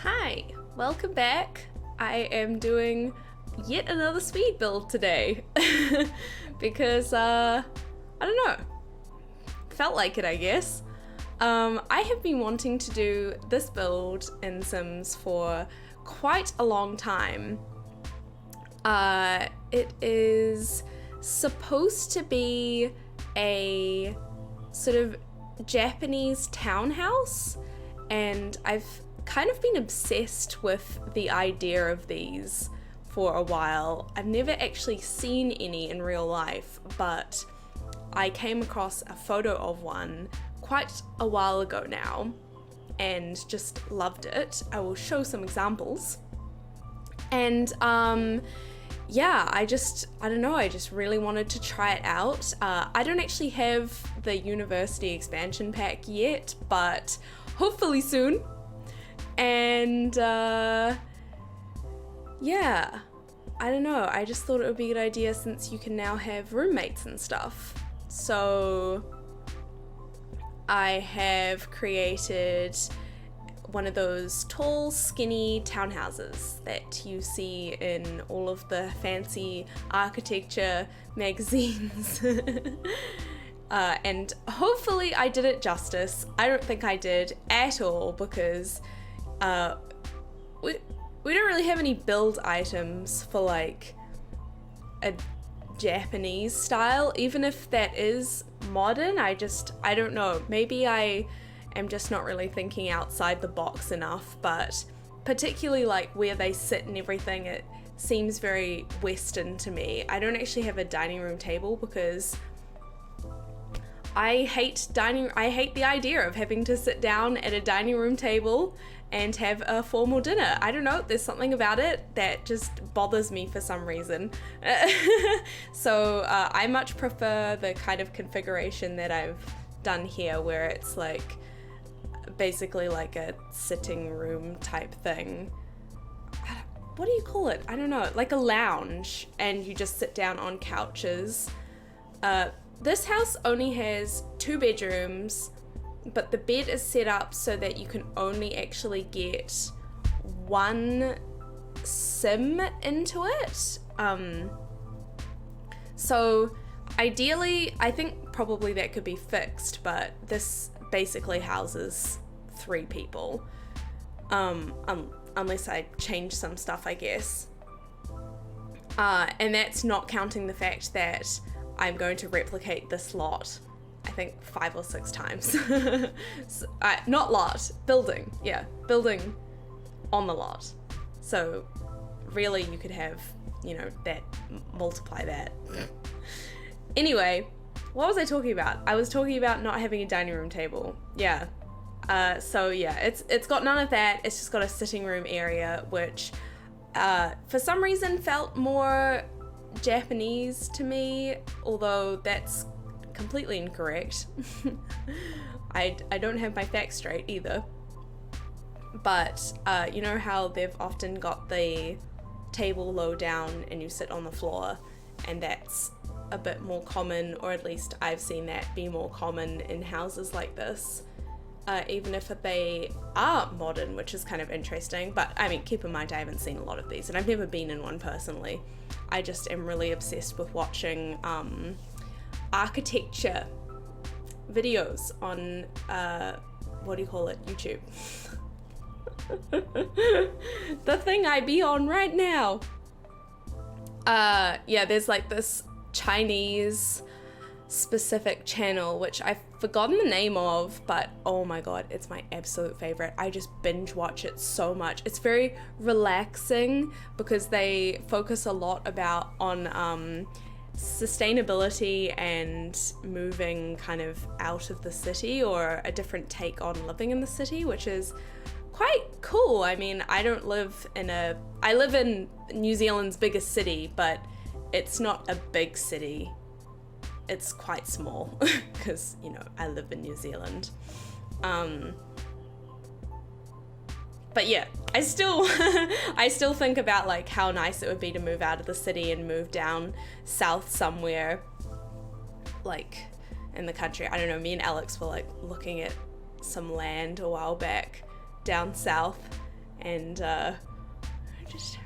Hi, welcome back. I am doing yet another speed build today because I don't know, felt like it, I guess. I have been wanting to do this build in Sims for quite a long time. It is supposed to be a sort of Japanese townhouse, and I've kind of been obsessed with the idea of these for a while. I've never actually seen any in real life, but I came across a photo of one quite a while ago now and just loved it. I will show some examples. And yeah, I don't know, I just really wanted to try it out. I don't actually have the university expansion pack yet, but hopefully soon. And yeah, I don't know, I just thought it would be a good idea since you can now have roommates and stuff. So I have created one of those tall, skinny townhouses that you see in all of the fancy architecture magazines. And hopefully I did it justice. I don't think I did at all because we don't really have any build items for like a Japanese style, even if that is modern. I don't know, maybe I am just not really thinking outside the box enough, but particularly like where they sit and everything, it seems very Western to me. I don't actually have a dining room table because I hate the idea of having to sit down at a dining room table and have a formal dinner. I don't know, there's something about it that just bothers me for some reason. So I much prefer the kind of configuration that I've done here, where it's like basically like a sitting room type thing. What do you call it? I don't know, like a lounge, and you just sit down on couches. This house only has 2 bedrooms, but the bed is set up so that you can only actually get 1 sim into it. So ideally, I think probably that could be fixed, but this basically houses 3 people. Unless I change some stuff, I guess. And that's not counting the fact that I'm going to replicate this lot, I think 5 or 6 times. So, not lot, building, yeah, building on the lot. So really you could have, you know, that, multiply that. Anyway, what was I talking about? I was talking about not having a dining room table. Yeah. So yeah, it's got none of that. It's just got a sitting room area, which for some reason felt more Japanese to me, although that's completely incorrect. I don't have my facts straight either. But you know how they've often got the table low down and you sit on the floor, and that's a bit more common, or at least I've seen that be more common in houses like this, even if they are modern, which is kind of interesting. But I mean, keep in mind I haven't seen a lot of these, and I've never been in one personally. I just am really obsessed with watching architecture videos on what do you call it, YouTube. The thing I be on right now. Yeah, there's like this Chinese specific channel which I've forgotten the name of, but oh my god, it's my absolute favorite. I just binge watch it so much. It's very relaxing because they focus a lot on sustainability and moving kind of out of the city, or a different take on living in the city, which is quite cool. I mean, I live in New Zealand's biggest city, but it's not a big city. It's quite small because, you know, I live in New Zealand. But yeah, I still think about like how nice it would be to move out of the city and move down south somewhere, like in the country. I don't know, me and Alex were like looking at some land a while back down south, and just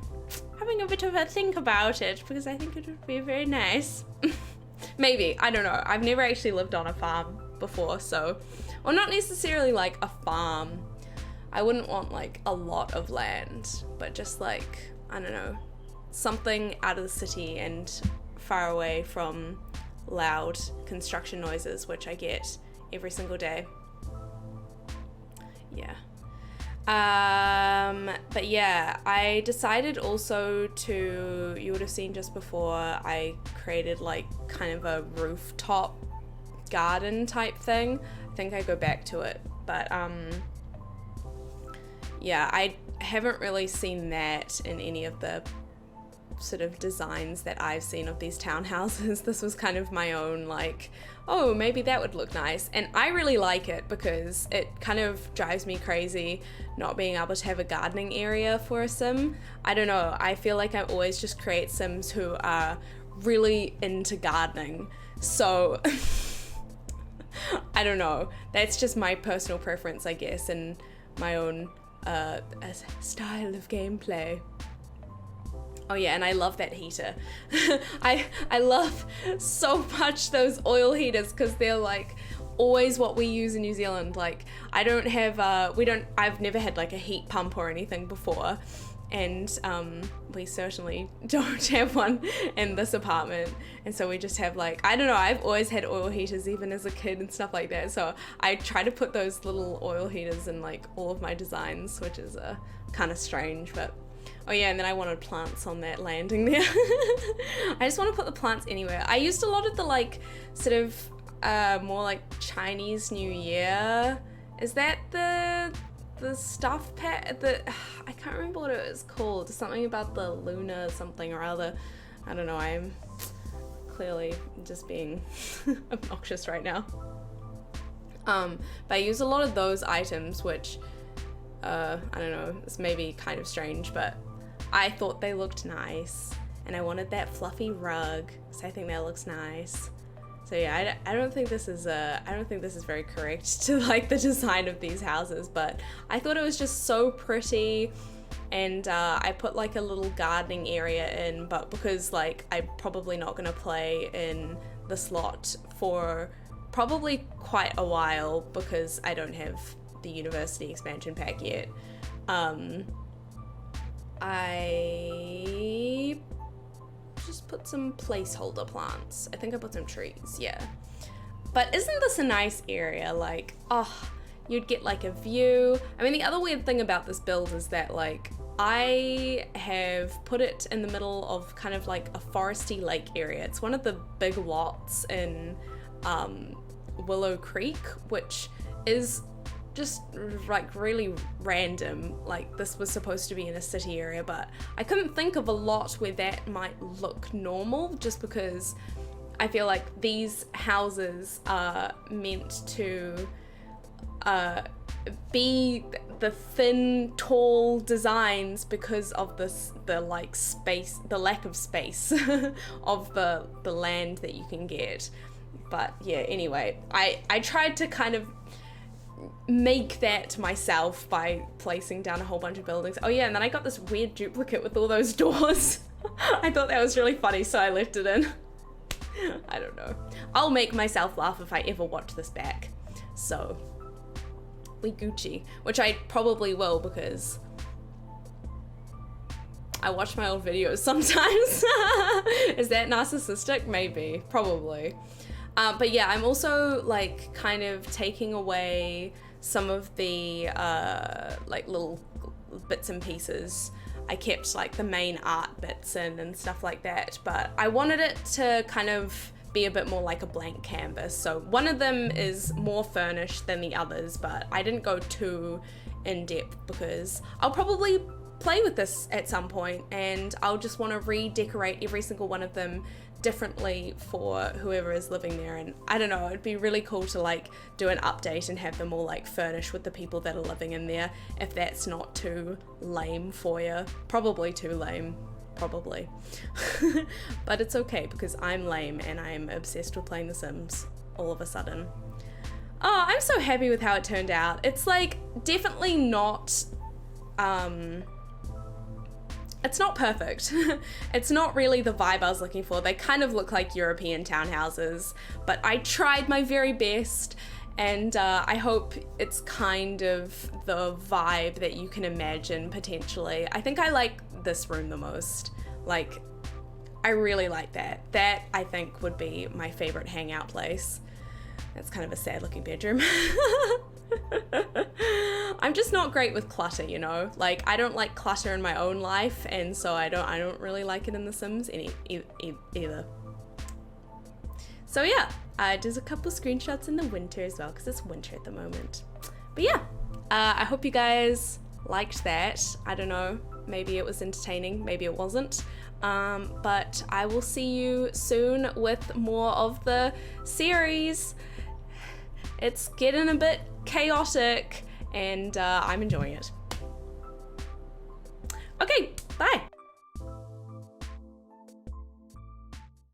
having a bit of a think about it, because I think it would be very nice. Maybe, I don't know. I've never actually lived on a farm before, so, or not necessarily like a farm. I wouldn't want like a lot of land, but just like, I don't know, something out of the city and far away from loud construction noises, which I get every single day. Yeah. But yeah, I decided also to, you would have seen just before, I created like kind of a rooftop garden type thing. I think I go back to it, but yeah, I haven't really seen that in any of the sort of designs that I've seen of these townhouses. This was kind of my own, like, oh, maybe that would look nice. And I really like it because it kind of drives me crazy not being able to have a gardening area for a sim. I don't know, I feel like I always just create sims who are really into gardening. So I don't know, that's just my personal preference, I guess, and my own style of gameplay. Oh yeah, and I love that heater. I love so much those oil heaters because they're like always what we use in New Zealand. Like I don't have, I've never had like a heat pump or anything before, and we certainly don't have one in this apartment, and so we just have like, I don't know, I've always had oil heaters even as a kid and stuff like that, so I try to put those little oil heaters in like all of my designs, which is kind of strange, but oh yeah, and then I wanted plants on that landing there. I just want to put the plants anywhere. I used a lot of the like sort of more like Chinese New Year. Is that the stuff pack? I can't remember what it was called. Something about the lunar something or other. I don't know. I'm clearly just being obnoxious right now. But I use a lot of those items, which I don't know, it's maybe kind of strange, but I thought they looked nice, and I wanted that fluffy rug, so I think that looks nice. So yeah, I don't think this is very correct to like the design of these houses, but I thought it was just so pretty, and I put like a little gardening area in, but because like I'm probably not gonna play in the slot for probably quite a while because I don't have the university expansion pack yet, I just put some placeholder plants. I think I put some trees, yeah. But isn't this a nice area? Like, oh, you'd get like a view. I mean, the other weird thing about this build is that like I have put it in the middle of kind of like a foresty lake area. It's one of the big lots in Willow Creek, which is just like really random. Like this was supposed to be in a city area, but I couldn't think of a lot where that might look normal, just because I feel like these houses are meant to be the thin, tall designs because of the like space, the lack of space of the land that you can get. But yeah, anyway, I tried to kind of make that myself by placing down a whole bunch of buildings. Oh yeah, and then I got this weird duplicate with all those doors. I thought that was really funny, so I left it in. I don't know. I'll make myself laugh if I ever watch this back. So, we Gucci, which I probably will because I watch my old videos sometimes. Is that narcissistic? Maybe, probably. But yeah, I'm also like kind of taking away some of the like little bits and pieces. I kept like the main art bits in and stuff like that, but I wanted it to kind of be a bit more like a blank canvas. So one of them is more furnished than the others, but I didn't go too in depth because I'll probably play with this at some point and I'll just want to redecorate every single one of them differently for whoever is living there. And I don't know, it'd be really cool to like do an update and have them all like furnished with the people that are living in there, if that's not too lame for you. Probably too lame, probably. But it's okay because I'm lame and I'm obsessed with playing The Sims all of a sudden. Oh, I'm so happy with how it turned out. It's like definitely not It's not perfect. It's not really the vibe I was looking for. They kind of look like European townhouses, but I tried my very best, and I hope it's kind of the vibe that you can imagine potentially. I think I like this room the most. Like, I really like that. That, I think, would be my favorite hangout place. That's kind of a sad looking bedroom. I'm just not great with clutter, you know? Like, I don't like clutter in my own life, and so I don't really like it in The Sims either. So yeah, there's a couple screenshots in the winter as well, because it's winter at the moment. But yeah, I hope you guys liked that. I don't know, maybe it was entertaining, maybe it wasn't. But I will see you soon with more of the series. It's getting a bit chaotic, and I'm enjoying it. Okay, bye.